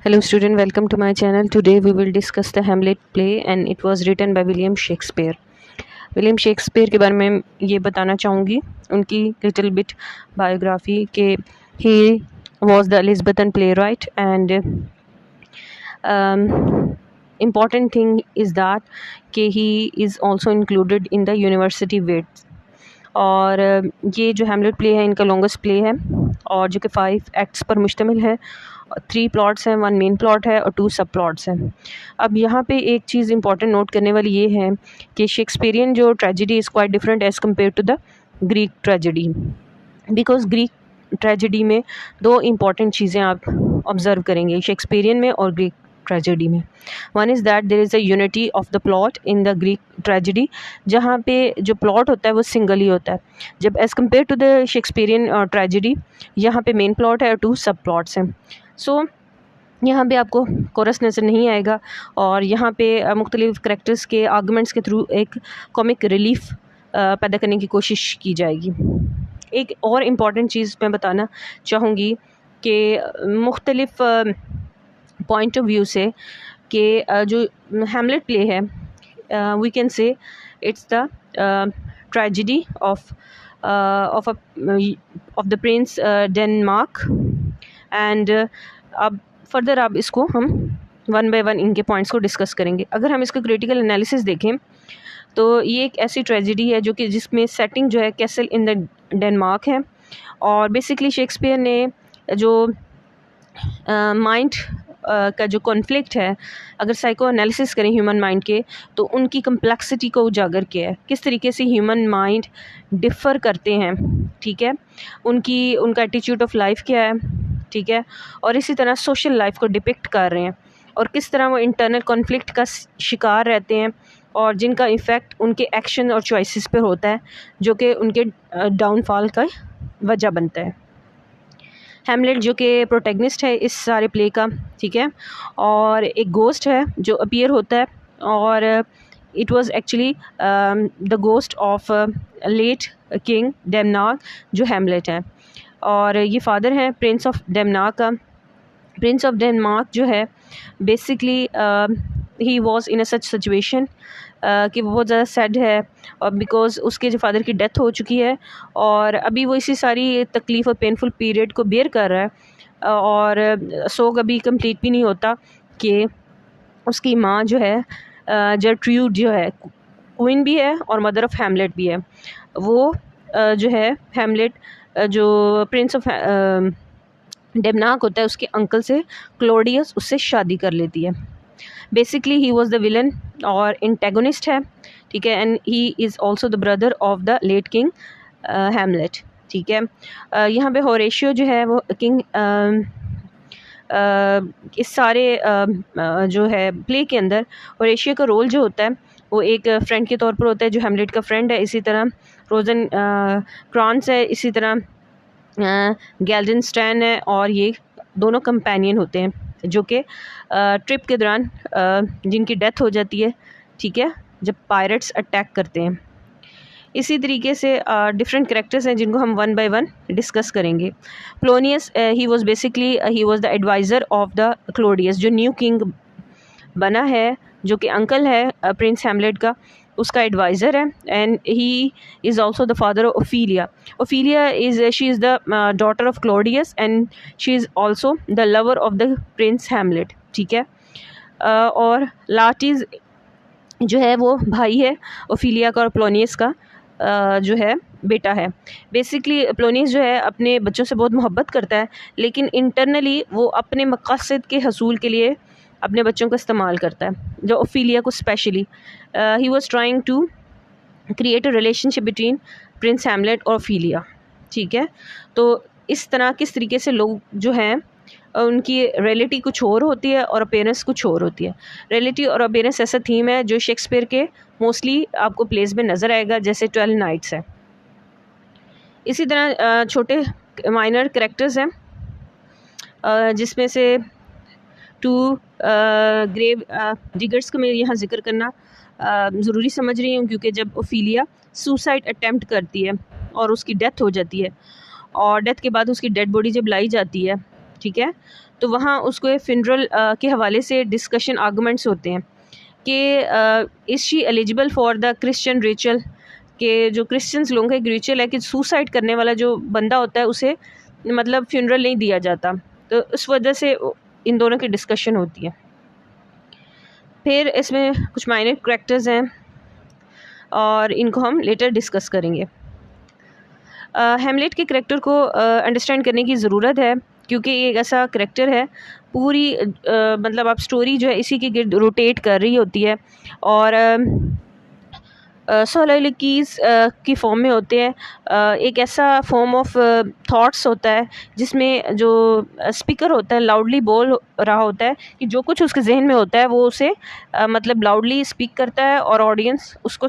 Hello student, welcome to my channel. Today we will discuss the Hamlet play and it was written by William Shakespeare. William Shakespeare के बारे में ये बताना चाहूँगी, उनकी little bit biography के ही was the Elizabethan playwright and important thing is that कि he is also included in the university wits. और ये जो हैमलेट प्ले है इनका लॉन्गेस्ट प्ले है और जो कि 5 एक्ट्स पर मुश्तमिल है। 3 प्लॉट्स हैं, 1 मेन प्लॉट है और 2 सब प्लॉट्स हैं। अब यहाँ पे एक चीज़ इंपॉर्टेंट नोट करने वाली ये है कि शेक्सपियरियन जो tragedy is quite different as compare to the Greek tragedy, because Greek tragedy में 2 इम्पॉर्टेंट चीज़ें आप ऑब्ज़र्व करेंगे शेक्सपियरियन में और ग्रीक ट्रेजेडी में। One is that there is a unity of the plot in the Greek tragedy, जहाँ पे जो प्लॉट होता है वो सिंगल ही होता है, जब as compare to the Shakespearean tragedy यहाँ पे मेन प्लॉट है और 2 सब प्लॉट्स हैं। सो यहाँ पे आपको कोरस नज़र नहीं आएगा और यहाँ पे मुख्तलिफ करैक्टर्स के आर्गूमेंट्स के थ्रू एक कॉमिक रिलीफ पैदा करने की कोशिश की जाएगी। एक और इम्पॉर्टेंट चीज़ मैं बताना चाहूँगी कि मुख्तलिफ पॉइंट ऑफ व्यू से कि जो हैमलेट प्ले है we can say it's the tragedy of the prince Denmark and अब फर्दर अब इसको हम 1 बाय 1 इनके पॉइंट्स को डिस्कस करेंगे। अगर हम इसका क्रिटिकल एनालिसिस देखें तो ये एक ऐसी ट्रेजेडी है जो कि जिसमें सेटिंग जो है कैसल इन द डेनमार्क है और बेसिकली शेक्सपियर ने जो माइंड का जो कॉन्फ्लिक्ट है, अगर साइको एनालिसिस करें ह्यूमन माइंड के तो उनकी कम्प्लेक्सिटी को उजागर किया है, किस तरीके से ह्यूमन माइंड डिफ़र करते हैं, ठीक है, उनका एटीट्यूड ऑफ लाइफ क्या है, ठीक है, और इसी तरह सोशल लाइफ को डिपिक्ट कर रहे हैं और किस तरह वो इंटरनल कॉन्फ्लिक्ट का शिकार रहते हैं और जिनका इफ़ेक्ट उनके एक्शन और चॉइसेस पर होता है जो कि उनके डाउनफॉल का वजह बनता है। हैमलेट जो कि प्रोटैगनिस्ट है इस सारे प्ले का, ठीक है, और एक गोस्ट है जो अपीयर होता है और it was actually the ghost of late king Denmark जो हैमलेट है और ये फादर हैं प्रिंस ऑफ डेनमार्क का। प्रिंस ऑफ डेनमार्क जो है basically he was in a such situation कि वो बहुत ज़्यादा सैड है और बिकॉज़ उसके जो फादर की डेथ हो चुकी है और अभी वो इसी सारी तकलीफ़ और पेनफुल पीरियड को बेयर कर रहा है और सोग अभी कंप्लीट भी नहीं होता कि उसकी माँ जो है जर्ट्रूड जो है क्वीन भी है और मदर ऑफ हैमलेट भी है, वो जो है हैमलेट जो प्रिंस ऑफ डेनमार्क होता है उसके अंकल से क्लोडियस उससे शादी कर लेती है। Basically he was the villain और इंटेगोनिस्ट है, ठीक है, and he is also the brother of the late king Hamlet, ठीक है। यहाँ पे होरेशियो जो है वो किंग इस सारे जो है प्ले के अंदर होरेशियो का रोल जो होता है वो एक फ्रेंड के तौर पर होता है जो हैमलेट का फ्रेंड है। इसी तरह रोजन क्रॉन्स है, इसी तरह गैल्डनस्टैन है और ये दोनों कंपेनियन होते हैं जो कि ट्रिप के दौरान जिनकी डेथ हो जाती है, ठीक है, जब पायरेट्स अटैक करते हैं। इसी तरीके से डिफरेंट कैरेक्टर्स हैं जिनको हम 1 बाय 1 डिस्कस करेंगे। Polonius he was basically he was the adviser of the Claudius जो न्यू किंग बना है, जो कि अंकल है प्रिंस हैमलेट का, उसका एडवाइज़र है and he is also the father of Ophelia. Ophelia she is the daughter of Claudius and she is also the lover of the prince Hamlet, ठीक है। और लाटीज़ जो है वो भाई है ओफीलिया का और प्लोनियस का जो है बेटा है। बेसिकली प्लोनियस जो है अपने बच्चों से बहुत मोहब्बत करता है लेकिन इंटरनली वो अपने मकसद के हसूल के लिए अपने बच्चों का इस्तेमाल करता है। जो ओफीलिया को specially he was trying to create a relationship between prince Hamlet और ओफीलिया, ठीक है। तो इस तरह किस तरीके से लोग जो हैं उनकी रियलिटी कुछ और होती है और अपीयरेंस कुछ और होती है। रियलिटी और अपीयरेंस ऐसा थीम है जो शेक्सपियर के मोस्टली आपको प्लेस में नज़र आएगा, जैसे 12 नाइट्स है। इसी तरह छोटे माइनर कैरेक्टर्स हैं जिसमें से 2 ग्रेव डिगर्स का मैं यहाँ जिक्र करना ज़रूरी समझ रही हूँ क्योंकि जब ओफीलिया सुसाइड अटैम्प्ट करती है और उसकी डेथ हो जाती है और डेथ के बाद उसकी डेड बॉडी जब लाई जाती है, ठीक है, तो वहाँ उसको फ्यूनरल के हवाले से डिस्कशन आर्गूमेंट्स होते हैं कि is she eligible for the Christian ritual, कि जो क्रिश्चियंस लोगों का एक रिचुअल है कि सुसाइड करने वाला जो बंदा होता है उसे मतलब फ्यूनरल नहीं दिया जाता, तो उस वजह से इन दोनों की डिस्कशन होती है। फिर इसमें कुछ माइनर करैक्टर्स हैं और इनको हम लेटर डिस्कस करेंगे। हैमलेट के करैक्टर को अंडरस्टैंड करने की ज़रूरत है क्योंकि ये एक ऐसा करैक्टर है, पूरी मतलब आप स्टोरी जो है इसी के गिर्द रोटेट कर रही होती है और सोलोलिकीज़ की फॉर्म में होते हैं। एक ऐसा फॉर्म ऑफ थॉट्स होता है जिसमें जो स्पीकर होता है लाउडली बोल रहा होता है कि जो कुछ उसके जहन में होता है वो उसे मतलब लाउडली स्पीक करता है और ऑडियंस उसको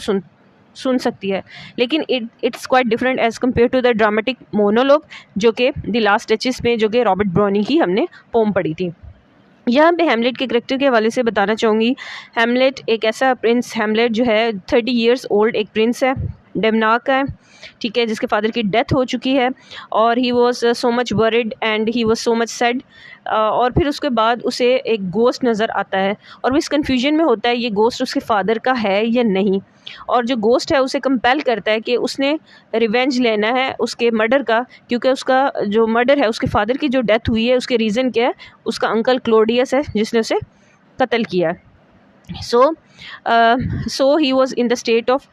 सुन सकती है। लेकिन it's quite different as compare to the dramatic monologue जो कि द लास्ट टचेस में, जो कि रॉबर्ट ब्राउनिंग की हमने पोम पढ़ी थी। यहाँ पे हैमलेट के करैक्टर के हवाले से बताना चाहूँगी। हैमलेट एक ऐसा प्रिंस, हैमलेट जो है 30 ईयर्स ओल्ड एक प्रिंस है, डेमनाक का है, ठीक है, जिसके फादर की डेथ हो चुकी है और he was so much worried and he was so much sad. और फिर उसके बाद उसे एक गोस्ट नज़र आता है और वो इस कन्फ्यूजन में होता है ये गोस्ट उसके फादर का है या नहीं, और जो गोस्ट है उसे कंपेल करता है कि उसने रिवेंज लेना है उसके मर्डर का, क्योंकि उसका जो मर्डर है उसके फादर की जो डेथ हुई है उसके रीज़न क्या है, उसका अंकल क्लोडियस है जिसने उसे कत्ल किया। So he was in the state of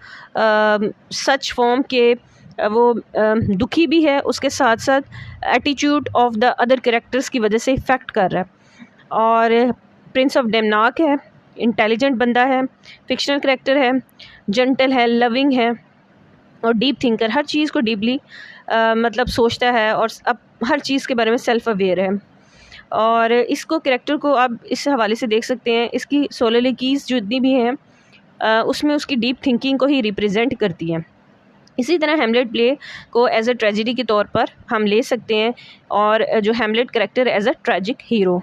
such form के वो दुखी भी है, उसके साथ साथ attitude of the other characters की वजह से इफ़ेक्ट कर रहा है। और प्रिंस ऑफ डेमनाक है, इंटेलिजेंट बंदा है, फिक्शनल कैरेक्टर है, जेंटल है, लविंग है और डीप थिंकर, हर चीज़ को डीपली मतलब सोचता है और अब हर चीज़ के बारे में सेल्फ अवेयर है। और इसको कैरेक्टर को आप इस हवाले से देख सकते हैं, इसकी सोलोलिकीज़ जितनी भी हैं उसमें उसकी डीप थिंकिंग को ही रिप्रेजेंट करती हैं। इसी तरह हैमलेट प्ले को एज अ ट्रेजिडी के तौर पर हम ले सकते हैं और जो Hamlet character as a tragic hero.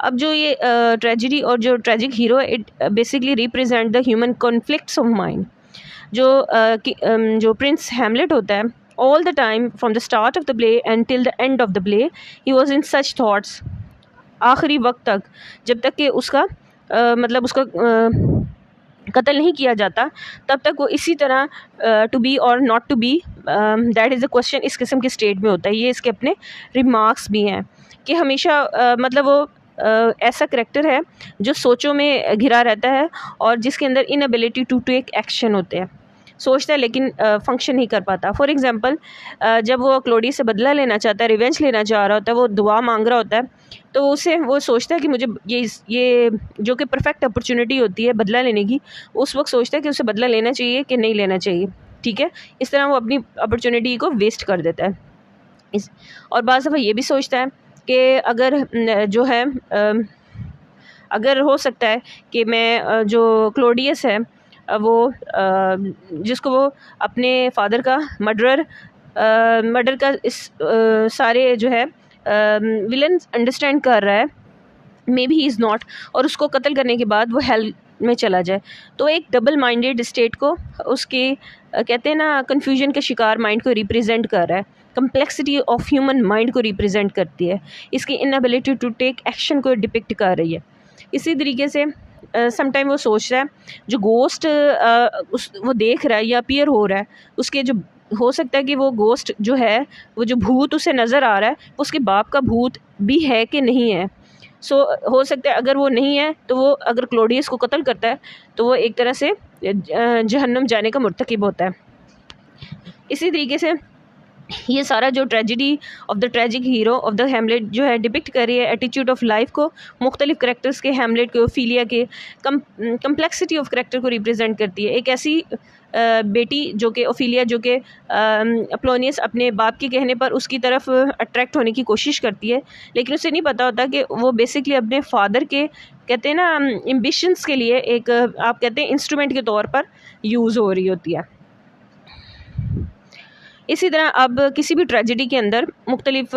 अब जो ये ट्रेजिडी और जो tragic hero, it basically represent the human conflicts of mind. जो प्रिंस हैमलेट होता है, all the time from the start of the play and till the end of the play he was in such thoughts, आखिरी वक्त तक, जब तक कि उसका मतलब उसका कत्ल नहीं किया जाता तब तक वो इसी तरह to be or not to be, that is the question, इस किस्म के स्टेट में होता है। ये इसके अपने रिमार्क्स भी हैं कि हमेशा मतलब वो ऐसा करैक्टर है जो सोचों में घिरा रहता है और जिसके अंदर इनएबिलिटी टू टेक एक्शन होते हैं, सोचता है लेकिन फंक्शन नहीं कर पाता। फॉर एग्जांपल जब वो क्लोडी से बदला लेना चाहता है, रिवेंज लेना चाह रहा होता है, वो दुआ मांग रहा होता है, तो उसे वो सोचता है कि मुझे ये जो कि परफेक्ट अपॉर्चुनिटी होती है बदला लेने की, उस वक्त सोचता है कि उसे बदला लेना चाहिए कि नहीं लेना चाहिए, ठीक है। इस तरह वो अपनी अपॉर्चुनिटी को वेस्ट कर देता है। और बाज़ दफ़ा ये भी सोचता है कि अगर जो है अगर हो सकता है कि मैं जो क्लोडियस है वो जिसको वो अपने फादर का मर्डर का इस सारे जो है विलन अंडरस्टैंड कर रहा है, may be he is not, और उसको कत्ल करने के बाद वो हेल में चला जाए, तो एक डबल माइंडेड स्टेट को उसके कहते हैं ना कन्फ्यूजन के शिकार माइंड को रिप्रेजेंट कर रहा है, कम्प्लेक्सिटी ऑफ ह्यूमन माइंड को रिप्रेजेंट करती है, इसकी इनएबिलिटी टू टेक एक्शन को डिपिक्ट कर रही है। इसी तरीके से समटाइम वो सोच रहा है जो गोस्ट वो देख रहा है या अपीयर हो रहा है, उसके जो हो सकता है कि वो गोस्ट जो है, वो जो भूत उसे नज़र आ रहा है वो उसके बाप का भूत भी है कि नहीं है। हो सकता है अगर वो नहीं है तो वो अगर क्लोडियस को कत्ल करता है तो वो एक तरह से जहन्नुम जाने का मुर्तकिब होता है। इसी तरीके से ये सारा जो tragedy of the tragic hero of the Hamlet जो है डिपिक्ट कर रही है एटीट्यूड ऑफ लाइफ को, मुख्तलिफ करेक्टर्स के, हैमलेट के, ओफिलिया के कम्प्लेक्सिटी ऑफ करेक्टर को रिप्रेजेंट करती है। एक ऐसी बेटी जो कि ओफिलिया, जो कि अपोलोनियस अपने बाप के कहने पर उसकी तरफ अट्रैक्ट होने की कोशिश करती है, लेकिन उसे नहीं पता होता कि वो बेसिकली अपने फादर के कहते हैं ना एम्बिशंस के लिए एक आप कहते हैं इंस्ट्रूमेंट के तौर पर यूज़ हो रही होती है। इसी तरह अब किसी भी ट्रेजिडी के अंदर मुख्तलिफ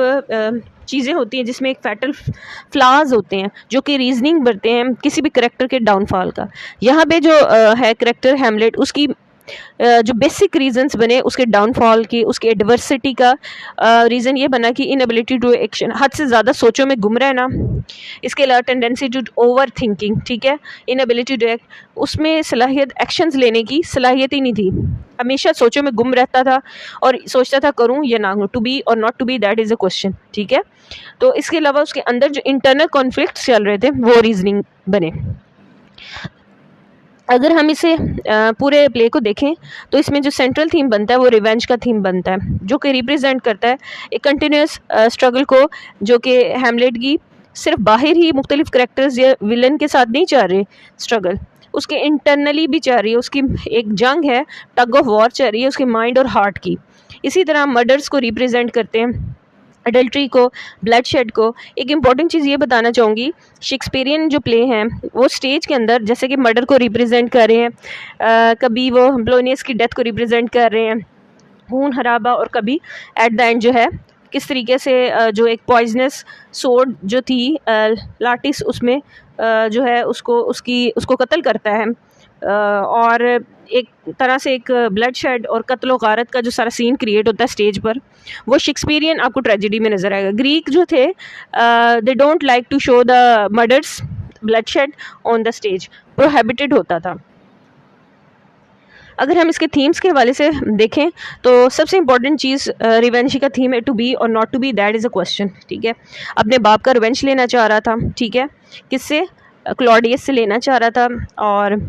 चीज़ें होती हैं जिसमें एक फैटल फ्लाज होते हैं जो कि रीजनिंग बढ़ते हैं किसी भी करेक्टर के डाउनफॉल का। यहाँ पे जो है करेक्टर हैमलेट, उसकी जो बेसिक रीजंस बने उसके डाउनफॉल की, उसके एडवर्सिटी का रीज़न ये बना कि इनएबिलिटी टू एक्शन, हद से ज़्यादा सोचों में गुम रहना। इसके अलावा टेंडेंसी टू ओवर थिंकिंग, ठीक है, इनएबिलिटी टू एक्ट, उसमें सलाहियत एक्शंस लेने की सलाहियत ही नहीं थी, हमेशा सोचों में गुम रहता था और सोचता था करूं या ना करूं, to be or not to be, that is a question, ठीक है। तो इसके अलावा उसके अंदर जो इंटरनल कॉन्फ्लिक्ट्स चल रहे थे वो रीजनिंग बने। अगर हम इसे पूरे प्ले को देखें तो इसमें जो सेंट्रल थीम बनता है वो रिवेंज का थीम बनता है, जो कि रिप्रेजेंट करता है एक कंटिन्यूस स्ट्रगल को, जो कि हैमलेट की सिर्फ बाहर ही मुख्तलिफ करेक्टर्स या विलन के साथ नहीं चल रही स्ट्रगल, उसके इंटरनली भी चल रही है, उसकी एक जंग है, टग ऑफ वॉर चल रही है उसके माइंड और हार्ट की। इसी तरह मर्डर्स को रिप्रेजेंट करते हैं, अडल्ट्री को, ब्लड शेड को। एक इम्पॉर्टेंट चीज़ ये बताना चाहूँगी, शेक्सपियरियन जो प्ले हैं वो स्टेज के अंदर जैसे कि मर्डर को रिप्रेजेंट कर रहे हैं, कभी वो पोलोनियस की डेथ को रिप्रेजेंट कर रहे हैं, खून हराबा, और कभी एट द एंड जो है किस तरीके से जो एक पॉइजनस सोड जो थी लाटिस, उसमें जो है उसको कत्ल करता है, और एक तरह से एक ब्लड शेड और कत्ल व गारत का जो सारा सीन क्रिएट होता है स्टेज पर, वो शेक्सपियरियन आपको ट्रेजेडी में नज़र आएगा। ग्रीक जो थे they don't like to show the murders, bloodshed on the stage, prohibited होता था। अगर हम इसके थीम्स के हवाले से देखें तो सबसे इंपॉर्टेंट चीज़ रिवेंज का थीम है, to be or not to be, that is a question, ठीक है। अपने बाप का रिवेंज लेना चाह रहा था, ठीक है, किससे, क्लॉडियस से लेना चाह रहा था। और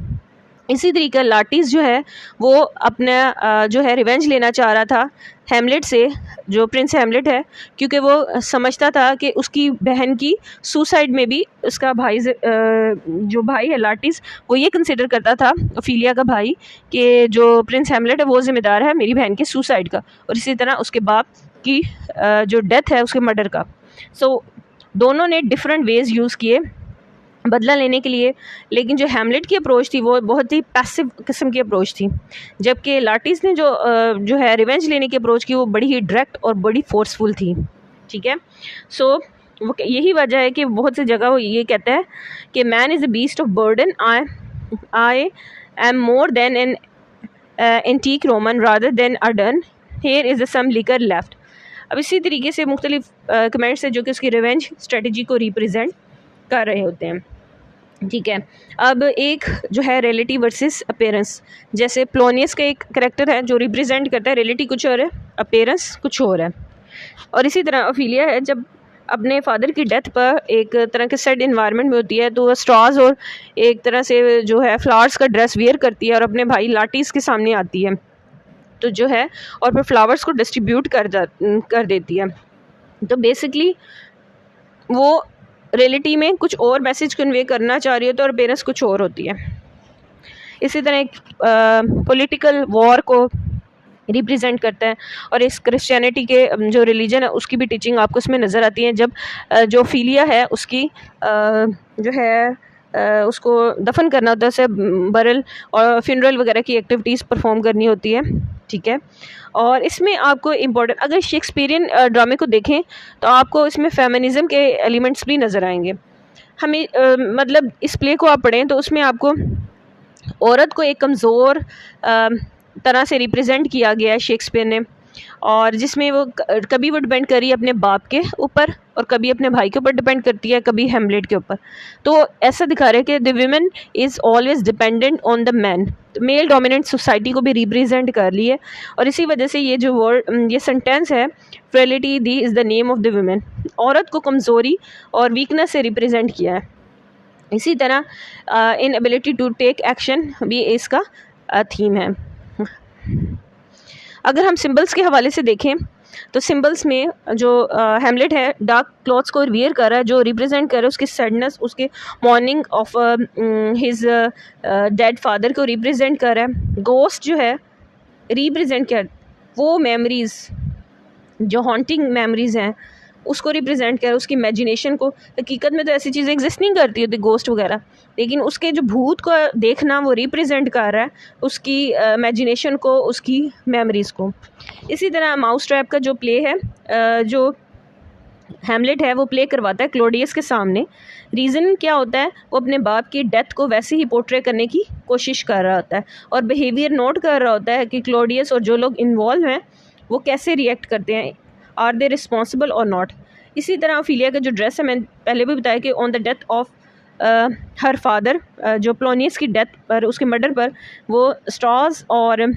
इसी तरीके लाटिस जो है वो अपना जो है रिवेंज लेना चाह रहा था हैमलेट से, जो प्रिंस हैमलेट है, क्योंकि वो समझता था कि उसकी बहन की सुसाइड में भी उसका भाई जो भाई है लाटिस, वो ये कंसिडर करता था, ओफिलिया का भाई, कि जो प्रिंस हैमलेट है वो ज़िम्मेदार है मेरी बहन के सुसाइड का, और इसी तरह उसके बाप की जो डेथ है उसके मर्डर का। सो दोनों ने डिफरेंट वेज यूज़ किए बदला लेने के लिए, लेकिन जो हैमलेट की अप्रोच थी वो बहुत ही पैसिव किस्म की अप्रोच थी, जबकि लाटिस ने जो है रिवेंज लेने की अप्रोच की वो बड़ी ही डायरेक्ट और बड़ी फोर्सफुल थी, ठीक है। सो वो यही वजह है कि बहुत सी जगह वो ये कहता है कि man is a beast of burden, I am more than an antique Roman rather than a Dane, here is some liquor left. अब इसी तरीके से मुख्तलिफ कमेंट्स है जो कि उसकी रिवेंज स्ट्रेटजी को रिप्रेजेंट कर रहे होते हैं, ठीक है। अब एक जो है रियलिटी वर्सेस अपीयरेंस, जैसे प्लोनियस का एक करेक्टर है जो रिप्रेजेंट करता है रियलिटी कुछ और है, अपीयरेंस कुछ और है, और इसी तरह ओफिलिया है जब अपने फादर की डेथ पर एक तरह के सेट इन्वायरमेंट में होती है तो वह स्ट्रॉज और एक तरह से जो है फ्लावर्स का ड्रेस वेयर करती है और अपने भाई लाटिस के सामने आती है, तो जो है और फिर फ्लावर्स को डिस्ट्रीब्यूट कर देती है। तो बेसिकली वो रियलिटी में कुछ और मैसेज कन्वे करना चाह रही होती है और पेरेंट्स कुछ और होती है। इसी तरह एक पॉलिटिकल वॉर को रिप्रेजेंट करता है, और इस क्रिश्चियनिटी के जो रिलीजन है उसकी भी टीचिंग आपको इसमें नज़र आती है, जब जो ओफिलिया है उसकी जो है उसको दफन करना होता है, उसे बरल और फ्यूनरल वगैरह की एक्टिविटीज़ परफॉर्म करनी होती है, ठीक है। और इसमें आपको इम्पोर्टेंट, अगर शेक्सपियरियन ड्रामे को देखें तो आपको इसमें फेमिनिज़म के एलिमेंट्स भी नज़र आएंगे। हमें मतलब इस प्ले को आप पढ़ें तो उसमें आपको औरत को एक कमज़ोर तरह से रिप्रेजेंट किया गया है शेक्सपियर ने, और जिसमें वो कभी वो डिपेंड करी अपने बाप के ऊपर और कभी अपने भाई के ऊपर डिपेंड करती है, कभी हैमलेट के ऊपर। तो ऐसा दिखा रहे हैं कि the women is always dependent on the man, तो मेल डोमिनेंट सोसाइटी को भी रिप्रेजेंट कर ली है, और इसी वजह से ये जो वर्ड, ये सेंटेंस है, frailty the is the name of the women, औरत को कमज़ोरी और वीकनेस से रिप्रेजेंट किया है। इसी तरह इनएबिलिटी टू टेक एक्शन भी इसका थीम है। अगर हम सिंबल्स के हवाले से देखें तो सिंबल्स में जो हैमलेट है डार्क क्लॉथ्स को वियर कर रहा है, जो रिप्रेजेंट कर रहा है उसकी सैडनेस, उसके morning of his dead father को रिप्रेजेंट कर रहा है। गोस्ट जो है रिप्रेजेंट कर वो मेमोरीज़ जो हॉन्टिंग मेमोरीज़ हैं उसको रिप्रेजेंट कर, उसकी इमेजिनेशन को। हकीकत में तो ऐसी चीज़ें एग्जिस्ट नहीं करती होती गोस्ट वगैरह, लेकिन उसके जो भूत को देखना वो रिप्रेजेंट कर रहा है उसकी इमेजिनेशन को, उसकी मेमोरीज़ को। इसी तरह माउस ट्रैप का जो प्ले है, जो हैमलेट है वो प्ले करवाता है क्लोडियस के सामने। रीज़न क्या होता है, वो अपने बाप की डेथ को वैसे ही पोर्ट्रे करने की कोशिश कर रहा होता है और बिहेवियर नोट कर रहा होता है कि क्लोडियस और जो लोग इन्वॉल्व हैं वो कैसे रिएक्ट करते हैं, आर दे रिस्पॉन्सिबल और नॉट। इसी तरह ओफिलिया का जो ड्रेस है, मैंने पहले भी बताया कि on the death of her father, जो पोलोनियस की डेथ पर, उसके मर्डर पर, वो स्ट्रॉज और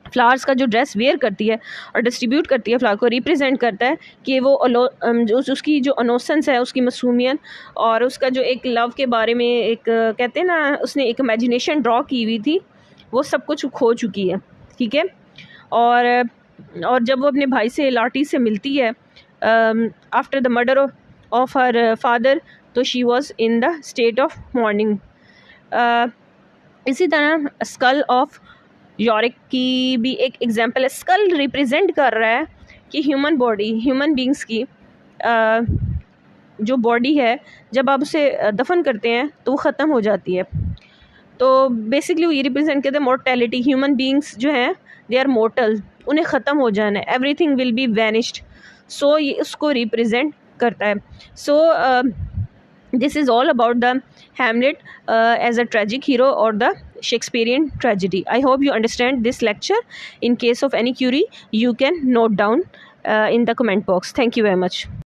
फ्लावर्स का जो ड्रेस वेयर करती है और डिस्ट्रीब्यूट करती है फ्लावर को, रिप्रेजेंट करता है कि वो जो उसकी जो अनोसेंस है, उसकी मासूमियत और उसका जो एक लव के बारे में एक कहते हैं ना, उसने एक इमेजिनेशन ड्रॉ की हुई थी, वो सब कुछ खो चुकी है। ठीक है। और जब वो अपने भाई से, लाटी से मिलती है after the murder of her father, तो she was in the state of mourning. इसी तरह स्कल ऑफ यॉरिक की भी एक एग्जांपल है। स्कल रिप्रेजेंट कर रहा है कि ह्यूमन बॉडी, ह्यूमन बींग्स की जो बॉडी है, जब आप उसे दफन करते हैं तो वो ख़त्म हो जाती है। तो बेसिकली वो ये रिप्रेजेंट करते हैं मोर्टेलिटी। ह्यूमन बींग्स जो हैं दे आर मोर्टल, उन्हें ख़त्म हो जाना है, एवरीथिंग विल बी वैनिश्ड। सो ये उसको रिप्रेजेंट करता है। सो this is all about the Hamlet as a tragic hero or the Shakespearean tragedy. I hope you understand this lecture. In case of any query, you can note down in the comment box. Thank you very much.